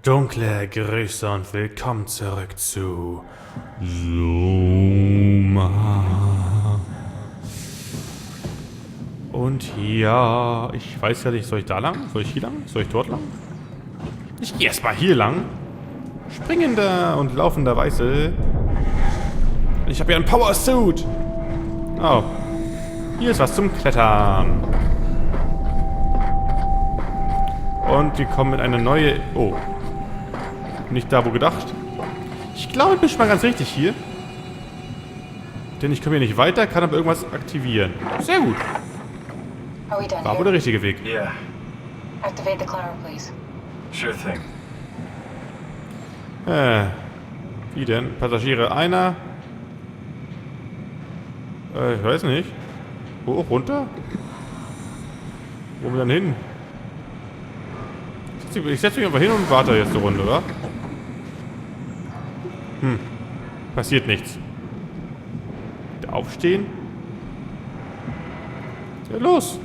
Dunkle Grüße und willkommen zurück zu SOMA. Und ja, ich weiß ja nicht, soll ich da lang? Soll ich hier lang? Soll ich dort lang? Ich gehe erstmal hier lang. Springender und laufenderweise. Ich habe ja einen Power Suit. Oh. Hier ist was zum Klettern. Und wir kommen in eine neue... Oh. Nicht da, wo gedacht. Ich glaube, ich bin schon mal ganz richtig hier. Denn ich komme hier nicht weiter, kann aber irgendwas aktivieren. Sehr gut. War wohl der richtige Weg. Yeah. Activate the climber, please. Sure thing. Wie denn? Passagiere einer. Ich weiß nicht. Hoch, runter? Wo wir dann hin? Ich setze mich einfach hin und warte jetzt eine Runde, oder? Passiert nichts. Aufstehen? Ja, los!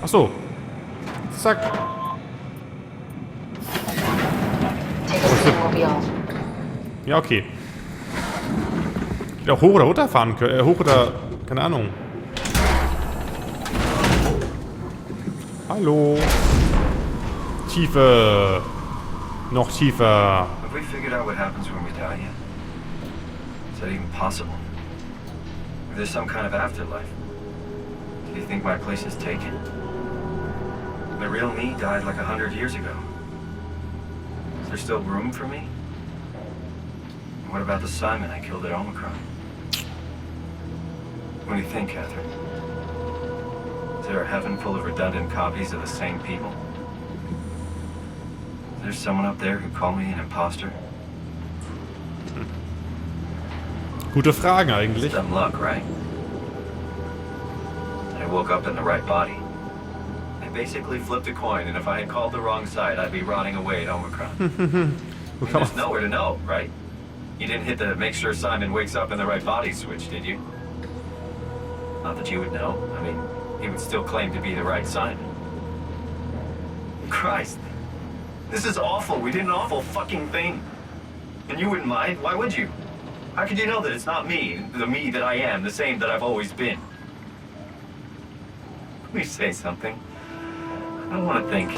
Achso. Zack. Ja, okay. Ich hätte auch hoch oder runter fahren können. Hoch oder... keine Ahnung. Hallo. Tiefe. Noch tiefer. Have we figured out what happens when we die yet? Is that even possible? If there's some kind of afterlife, do you think my place is taken? The real me died like 100 years ago. Is there still room for me? And what about the Simon I killed at Omicron? What do you think, Catherine? Is there a heaven full of redundant copies of the same people? Is there someone up there who called me an imposter? Gute Fragen eigentlich. It's dumb luck, right? I woke up in the right body. I basically flipped a coin, and if I had called the wrong side, I'd be rotting away at Omicron. I mean, there's nowhere to know, right? You didn't hit the make sure Simon wakes up in the right body switch, did you? Not that you would know. I mean, he would still claim to be the right Simon. Christ. This is awful. We did an awful fucking thing. And you wouldn't mind? Why would you? How could you know that it's not me, the me that I am, the same that I've always been? Please say something. I don't want to think.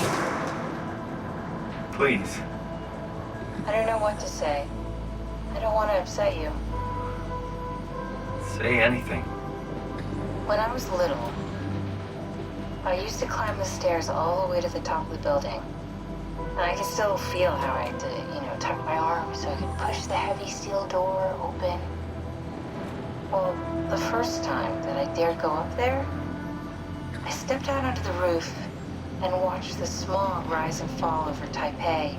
Please. I don't know what to say. I don't want to upset you. Say anything. When I was little, I used to climb the stairs all the way to the top of the building. And I could still feel how I had to, tuck my arm so I could push the heavy steel door open. Well, the first time that I dared go up there, I stepped out onto the roof and watched the smog rise and fall over Taipei.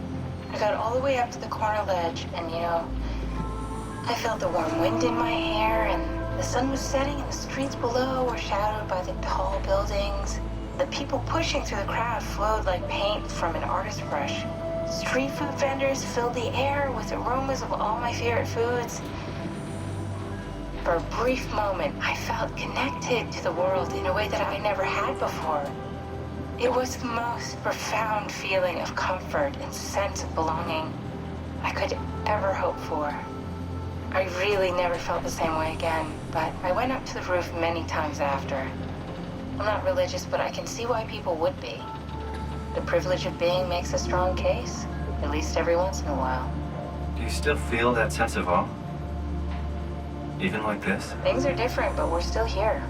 I got all the way up to the corner ledge and, I felt the warm wind in my hair and the sun was setting and the streets below were shadowed by the tall buildings. The people pushing through the crowd flowed like paint from an artist's brush. Street food vendors filled the air with aromas of all my favorite foods. For a brief moment, I felt connected to the world in a way that I never had before. It was the most profound feeling of comfort and sense of belonging I could ever hope for. I really never felt the same way again, but I went up to the roof many times after. I'm not religious, but I can see why people would be. The privilege of being makes a strong case, at least every once in a while. Do you still feel that sense of awe? Even like this? Things are different, but we're still here.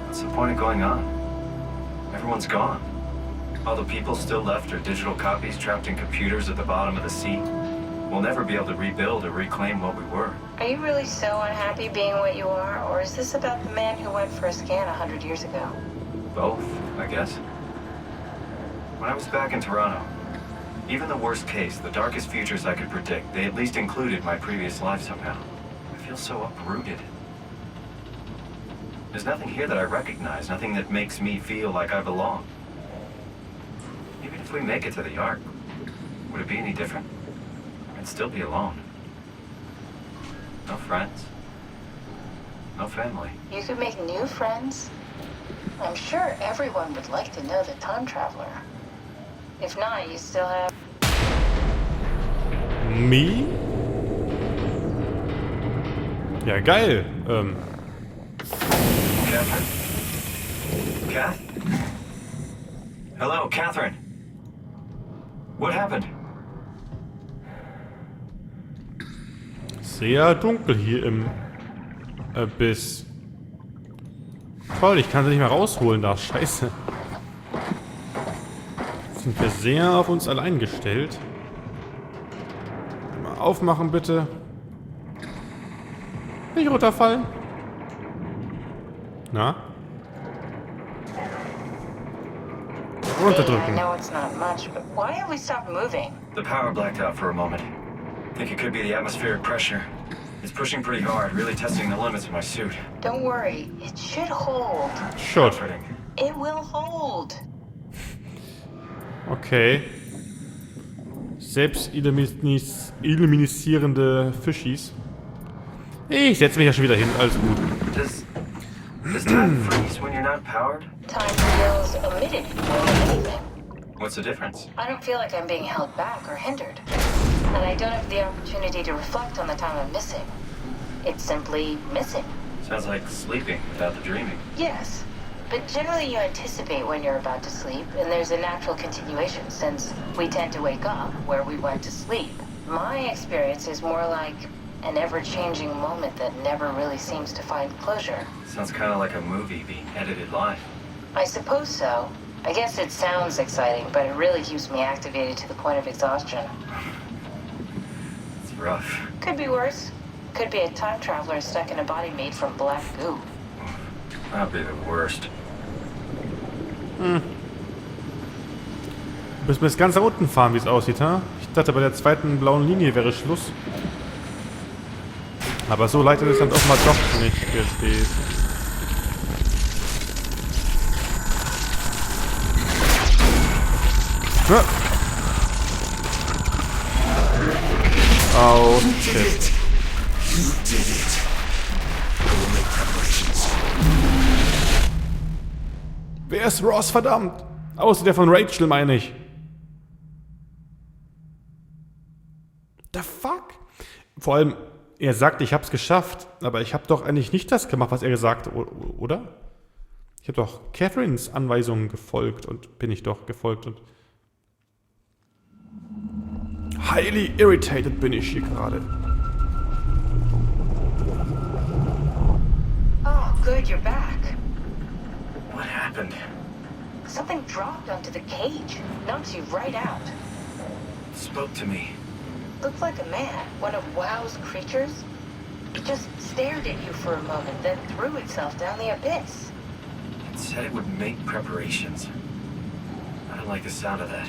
What's the point of going on? Everyone's gone. All the people still left are digital copies trapped in computers at the bottom of the sea. We'll never be able to rebuild or reclaim what we were. Are you really so unhappy being what you are, or is this about the man who went for a scan 100 years ago? Both, I guess. When I was back in Toronto, even the worst case, the darkest futures I could predict, they at least included my previous life somehow. I feel so uprooted. There's nothing here that I recognize, nothing that makes me feel like I belong. Even if we make it to the Ark, would it be any different? I'd still be alone. No friends. No family. You could make new friends. I'm sure everyone would like to know the time traveler. If not, you still have... Me? Ja, geil. Catherine? Kath? Hello, Catherine. What happened? Sehr dunkel hier im Abyss. Toll, ich kann sie nicht mehr rausholen da. Scheiße. Jetzt sind wir sehr auf uns allein gestellt. Mal aufmachen, bitte. Nicht runterfallen. Na? Runterdrücken. I know it's not much, but why have we stopped moving? The power blacked out for a moment. Think it could be the atmospheric pressure. It's pushing pretty hard, really testing the limits of my suit. Don't worry, it should hold. Shot. Comforting. It will hold. Okay. Selbst illuminisierende Fischis. Ich setze mich ja schon wieder hin, alles gut. Does time freeze when you're not powered? Time feels omitted more than anything. What's the difference? I don't feel like I'm being held back or hindered. And I don't have the opportunity to reflect on the time I'm missing. It's simply missing. Sounds like sleeping without the dreaming. Yes, but generally you anticipate when you're about to sleep, and there's a natural continuation since we tend to wake up where we went to sleep. My experience is more like an ever-changing moment that never really seems to find closure. Sounds kind of like a movie being edited live. I suppose so. I guess it sounds exciting, but it really keeps me activated to the point of exhaustion. It's rough. Could be worse. Could be a time traveler stuck in a body made from black goo. That'd be the worst. Du müssen bis ganz nach unten fahren, wie es aussieht, ha? Ich dachte, bei der zweiten blauen Linie wäre Schluss. Aber so leitet es dann auch mal doch nicht gewesen. Ja. Oh, shit. Wer ist Ross, verdammt? Außer der von Rachel, meine ich. The fuck? Vor allem, er sagt, ich hab's geschafft, aber ich hab doch eigentlich nicht das gemacht, was er gesagt hat, oder? Ich hab doch Catherines Anweisungen gefolgt und bin ich doch gefolgt und... Highly irritated bin ich hier gerade. Oh, good, you're back. What happened? Something dropped onto the cage. Knocks you right out. Spoke to me. Looked like a man, one of WoW's creatures. It just stared at you for a moment, then threw itself down the abyss. It said it would make preparations. I don't like the sound of that.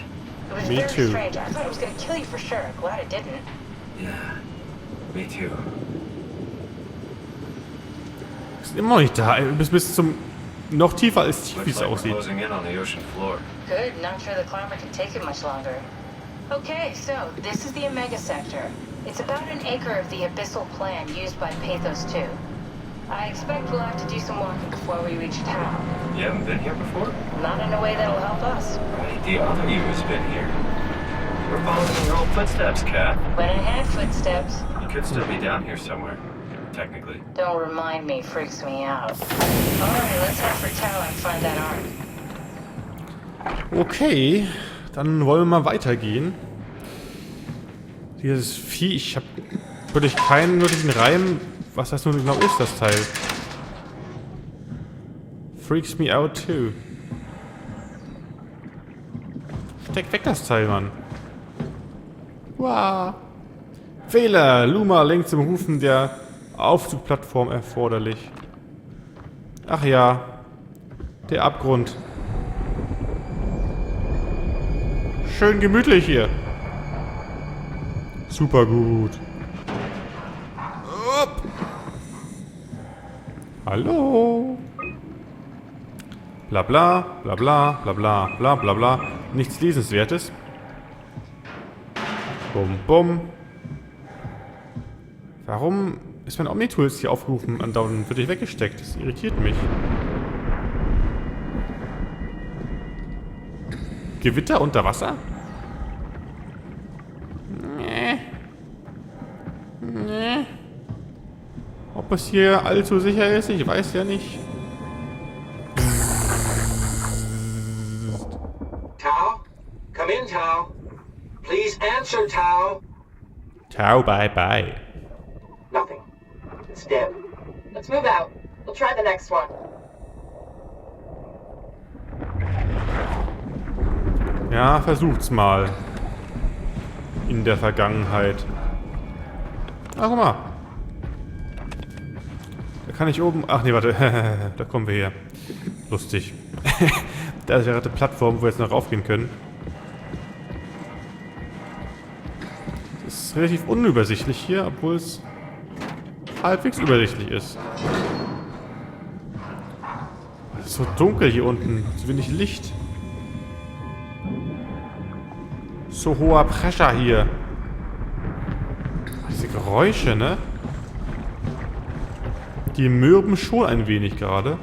It was Me very too. strange. I thought it was going to kill you for sure. Glad it didn't. Yeah, me too. Ist immer noch nicht da. Bis zum... Noch tiefer als tief, wie Looks es like we're aussieht. closing in on the ocean floor. Good. Not sure the climber can take it much longer. Okay, so this is the Omega Sector. It's about an acre of the abyssal plan used by Pathos 2. I expect we'll have to do some walking before we reach town. You haven't been here before? Not in a way that'll help us. Right, the other you has been here. We're following your old footsteps, Kat. When I had footsteps, You could still be down here somewhere, technically. don't remind me, freaks me out. Alright, let's head for town and find that arc. Okay, dann wollen wir mal weitergehen. Dieses Vieh, ich habe wirklich keinen wirklichen Reim. Was heißt nun genau ist das Teil? Freaks me out too. Steck weg das Teil, Mann. Wow. Fehler! Luma lenkt zum Rufen der Aufzugplattform erforderlich. Ach ja. Der Abgrund. Schön gemütlich hier. Super gut. Upp. Hallo. Bla bla, bla bla, bla bla, bla bla bla. Nichts Lesenswertes. Bum bum. Warum ist mein Omnitools hier aufgerufen? Andauernd wird ich weggesteckt. Das irritiert mich. Gewitter unter Wasser? Nee. Ob es hier allzu sicher ist, ich weiß ja nicht. Tao? Come in, Tao. Please answer, Tao. Ciao, bye, bye. Nothing. It's dead. Let's move out. We'll try the next one. Ja, versucht's mal. In der Vergangenheit. Ach, guck mal. Da kann ich oben... Ach nee, warte. Da kommen wir her. Lustig. Da ist ja gerade eine Plattform, wo wir jetzt noch raufgehen können. Das ist relativ unübersichtlich hier, obwohl es halbwegs übersichtlich ist. Es ist so dunkel hier unten. So wenig Licht. So hoher Pressure hier. Diese Geräusche, ne? Die mürben schon ein wenig gerade.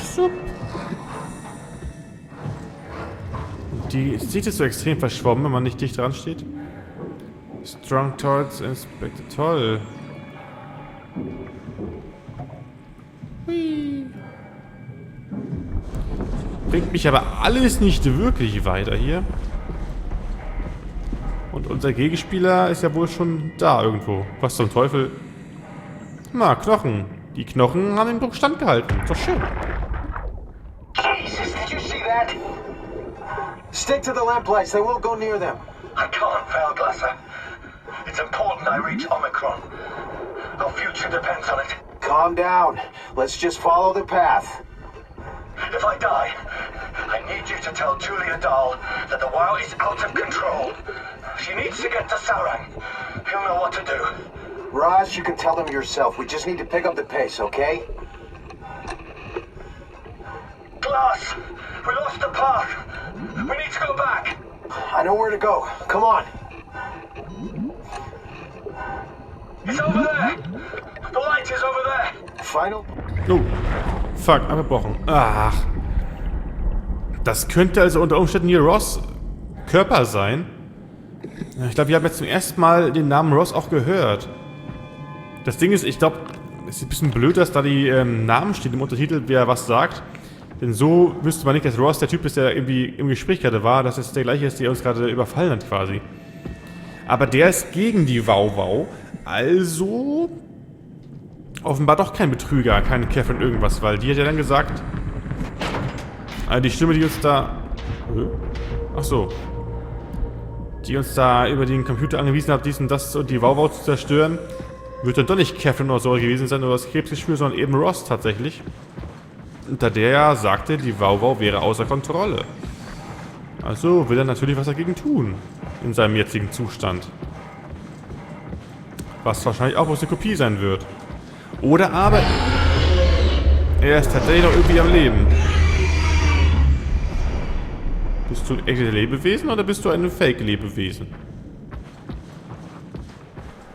So. Die Sicht ist so extrem verschwommen, wenn man nicht dicht dran steht. Strong towards Inspector. Toll. Hui. Bringt mich aber alles nicht wirklich weiter hier. Und unser Gegenspieler ist ja wohl schon da irgendwo. Was zum Teufel? Na, Knochen. Die Knochen haben den Druck standgehalten. Ist doch schön. Jesus, did you see that? Stick to the lamplights. They won't go near them. I can't, Fairglasser. It's important I reach Omicron. Our future depends on it. Calm down. Let's just follow the path. If I die, I need you to tell Julia Dahl that the WoW is out of control. She needs to get to Sarang. He'll know what to do. Raj, you can tell them yourself. We just need to pick up the pace, okay? Glass! We lost the path! We need to go back! I know where to go. Come on. It's over there! The light is over there! Final... Oh. Fuck, abgebrochen. Ach. Das könnte also unter Umständen hier Ross' Körper sein. Ich glaube, wir haben jetzt zum ersten Mal den Namen Ross auch gehört. Das Ding ist, ich glaube, es ist ein bisschen blöd, dass da die Namen stehen im Untertitel, wer was sagt. Denn so wüsste man nicht, dass Ross der Typ ist, der irgendwie im Gespräch gerade war, dass es der gleiche ist, der uns gerade überfallen hat quasi. Aber der ist gegen die Wow-Wow. Also... offenbar doch kein Betrüger, kein Catherine irgendwas, weil die hat ja dann gesagt... die Stimme, die uns da... Ach so. Die uns da über den Computer angewiesen hat, dies und das und die Wow-Wow zu zerstören, wird dann doch nicht Catherine oder so gewesen sein oder das Krebsgeschwür, sondern eben Ross tatsächlich. Unter der ja sagte, die Wow-Wow wäre außer Kontrolle. Also will er natürlich was dagegen tun. In seinem jetzigen Zustand. Was wahrscheinlich auch bloß eine Kopie sein wird. Oder aber... er ist tatsächlich noch irgendwie am Leben. Bist du ein echtes Lebewesen oder bist du ein Fake-Lebewesen?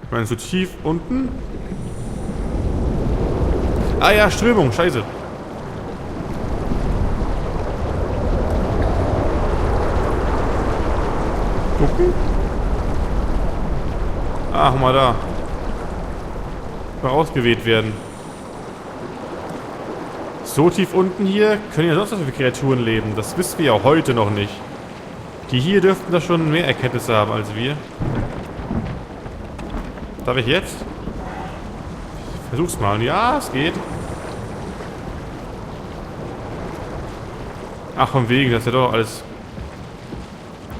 Ich meine, so tief unten... ah ja, Strömung, scheiße. Gucken? Ach, mal da. Mal rausgeweht werden. So tief unten hier können ja sonst was für Kreaturen leben. Das wissen wir ja heute noch nicht. Die hier dürften da schon mehr Erkenntnisse haben als wir. Darf ich jetzt? Ich versuch's mal. Ja, es geht. Ach, von wegen, das ist ja doch alles...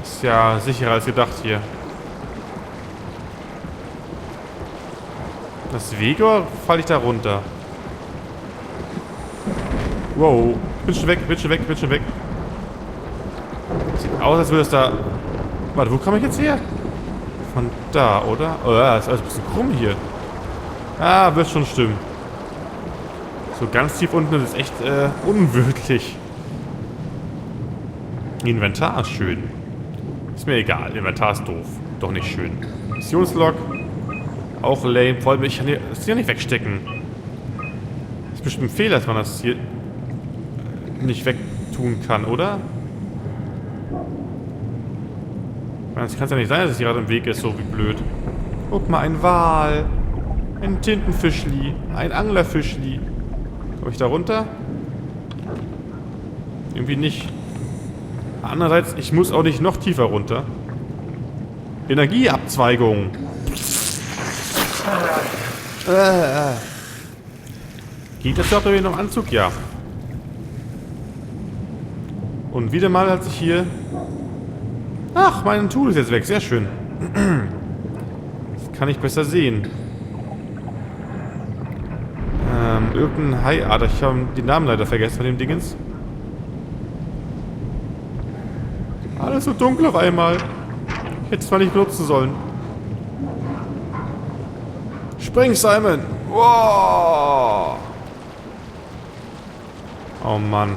ist ja sicherer als gedacht hier. Das Weg oder falle ich da runter? Wow. Bin schon weg, bin schon weg, bin schon weg. Sieht aus, als würde es da... warte, wo komme ich jetzt her? Von da, oder? Oh ja, ist alles ein bisschen krumm hier. Ah, wird schon stimmen. So ganz tief unten ist es echt unwirklich. Inventar ist schön. Ist mir egal, Inventar ist doof. Doch nicht schön. Missionslog. Auch lame. Vor allem, ich kann das hier nicht wegstecken. Das ist bestimmt ein Fehler, dass man das hier nicht wegtun kann, oder? Es kann ja nicht sein, dass es hier gerade im Weg ist, so wie blöd. Guck mal, ein Wal. Ein Tintenfischli. Ein Anglerfischli. Komme ich da runter? Irgendwie nicht. Andererseits, ich muss auch nicht noch tiefer runter. Energieabzweigung. Geht das überhaupt noch im Anzug? Ja. Und wieder mal hat sich hier... Ach, mein Tool ist jetzt weg. Sehr schön. Das kann ich besser sehen. Irgendein Haiader. Ich habe den Namen leider vergessen von dem Dingens. Alles so dunkel auf einmal. Ich hätte es zwar nicht benutzen sollen. Spring, Simon! Wow! Oh Mann.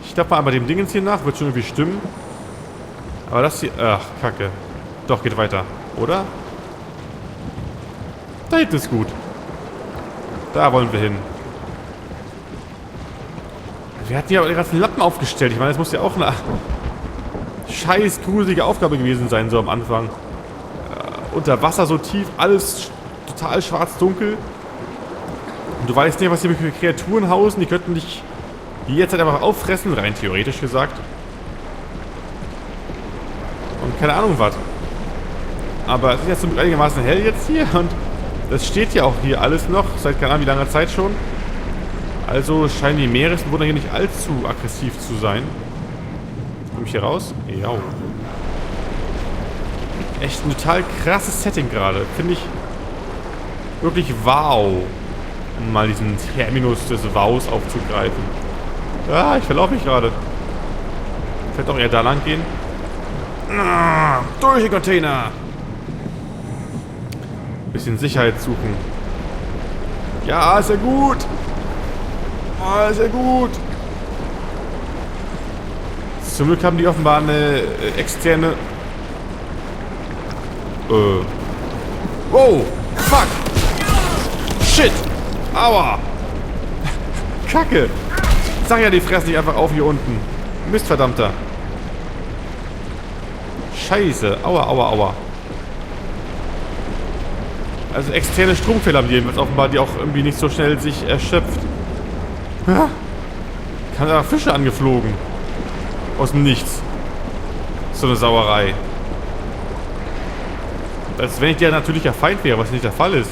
Ich dachte mal bei dem Dingens hier nach. Wird schon irgendwie stimmen. Aber das hier... Ach, Kacke. Doch, geht weiter. Oder? Da hinten ist gut. Da wollen wir hin. Wir hatten ja aber die ganzen Lappen aufgestellt. Ich meine, das muss ja auch eine scheiß gruselige Aufgabe gewesen sein, so am Anfang. Unter Wasser so tief, alles total schwarz-dunkel. Und du weißt nicht, was hier für Kreaturen hausen. Die könnten dich jederzeit einfach auffressen, rein theoretisch gesagt. Und keine Ahnung was. Aber es ist ja zum Glück einigermaßen hell jetzt hier. Und das steht ja auch hier alles noch, seit keine Ahnung wie langer Zeit schon. Also scheinen die Meeresbewohner hier nicht allzu aggressiv zu sein. Komme ich hier raus? Ja. Echt ein total krasses Setting gerade. Finde ich wirklich wow. Um mal diesen Terminus des Wows aufzugreifen. Ah, ich verlaufe mich gerade. Ich werde doch eher da lang gehen. Ah, durch den Container. Bisschen Sicherheit suchen. Ja, ist ja gut. Ah, ist ja gut. Zum Glück haben die offenbar eine externe... Wow! Fuck! Shit! Aua! Kacke! Sag ja, die fressen dich einfach auf hier unten. Mist, verdammter. Scheiße. Aua, aua, aua. Also externe Stromfehler haben die jedenfalls offenbar, die auch irgendwie nicht so schnell sich erschöpft. Ja. Kann da Fische angeflogen. Aus dem Nichts. So eine Sauerei. Als wenn ich der natürlicher Feind wäre, was nicht der Fall ist.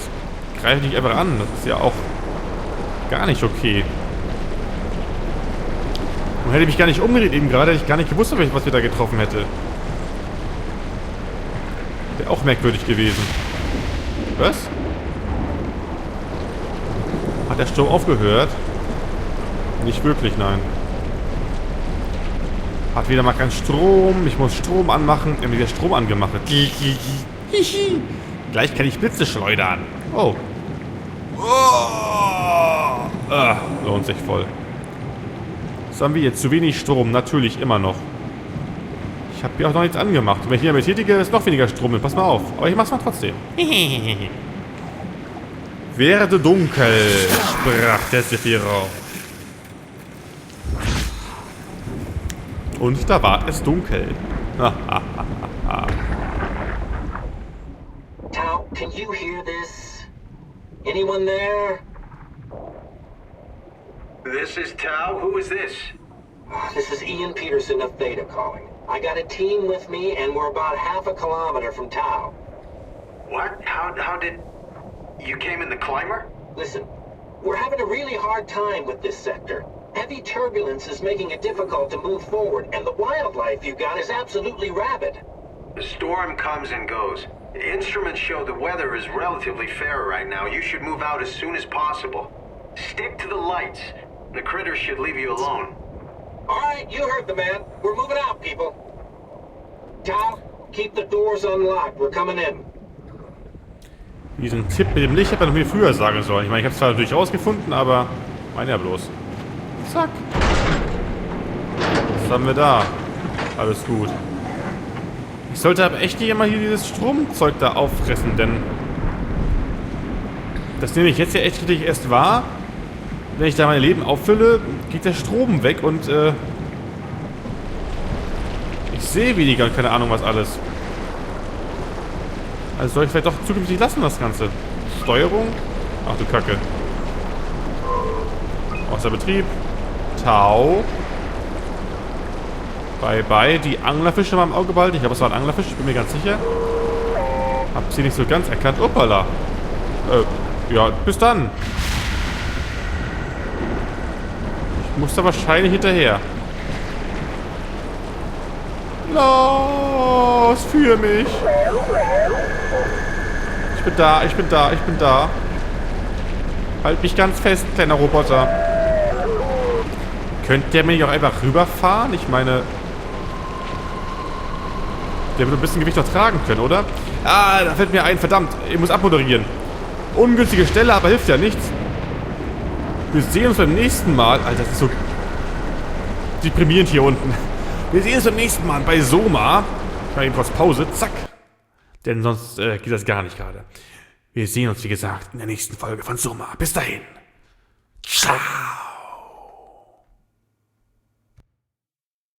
Greife dich einfach an. Das ist ja auch gar nicht okay. Und hätte ich mich gar nicht umgedreht eben gerade, hätte ich gar nicht gewusst, was wir da getroffen hätte. Wäre auch merkwürdig gewesen. Was? Hat der Sturm aufgehört? Nicht wirklich, nein. Hat wieder mal keinen Strom. Ich muss Strom anmachen. Ich habe wieder Strom angemacht. Gleich kann ich Blitze schleudern. Oh. Lohnt sich voll. Was haben wir jetzt? Zu wenig Strom. Natürlich, immer noch. Ich habe hier auch noch nichts angemacht. Wenn ich hier damit tätige, ist noch weniger Strom. Pass mal auf. Aber ich mach's mal trotzdem. Werde dunkel, sprach der Sephiroth. Und da war es dunkel. Tao, can you hear this? Anyone there? This is Tao. Who is this? This is Ian Peterson of Theta calling. I got a team with me, and we're about half a kilometer from Tao. What? How did... You came in the climber? Listen, we're having a really hard time with this sector. Heavy turbulence is making it difficult to move forward, and the wildlife you got is absolutely rabid. The storm comes and goes. The instruments show the weather is relatively fair right now. You should move out as soon as possible. Stick to the lights. The critters should leave you alone. Alright, you heard the man. We're moving out, people. Tao, keep the doors unlocked. We're coming in. Diesen Tipp mit dem Licht hätte man noch viel früher sagen sollen. Ich meine, ich habe es zwar natürlich rausgefunden, aber meine ja bloß. Zack. Was haben wir da? Alles gut. Ich sollte aber echt nicht immer hier dieses Stromzeug da auffressen, denn das nehme ich jetzt ja echt richtig erst wahr. Wenn ich da mein Leben auffülle, geht der Strom weg und ich sehe weniger und keine Ahnung was alles. Also soll ich vielleicht doch zukünftig lassen, das Ganze. Steuerung? Ach du Kacke. Außer Betrieb. Tau. Bye bye. Die Anglerfische mal im Auge behalten. Ich glaube, es war ein Anglerfisch. Ich bin mir ganz sicher. Hab sie nicht so ganz erkannt. Uppala. Ja, bis dann. Ich muss da wahrscheinlich hinterher. Los, für mich. Ich bin da, ich bin da, ich bin da. Halt mich ganz fest, kleiner Roboter. Könnte der mir nicht auch einfach rüberfahren? Ich meine... Der wird ein bisschen Gewicht noch tragen können, oder? Ah, da fällt mir ein, verdammt. Ich muss abmoderieren. Ungünstige Stelle, aber hilft ja nichts. Wir sehen uns beim nächsten Mal... Alter, das ist so... deprimierend hier unten. Wir sehen uns beim nächsten Mal bei SOMA. Ich mache eben kurz Pause. Zack. Denn sonst geht das gar nicht gerade. Wir sehen uns, wie gesagt, in der nächsten Folge von SOMA. Bis dahin. Ciao.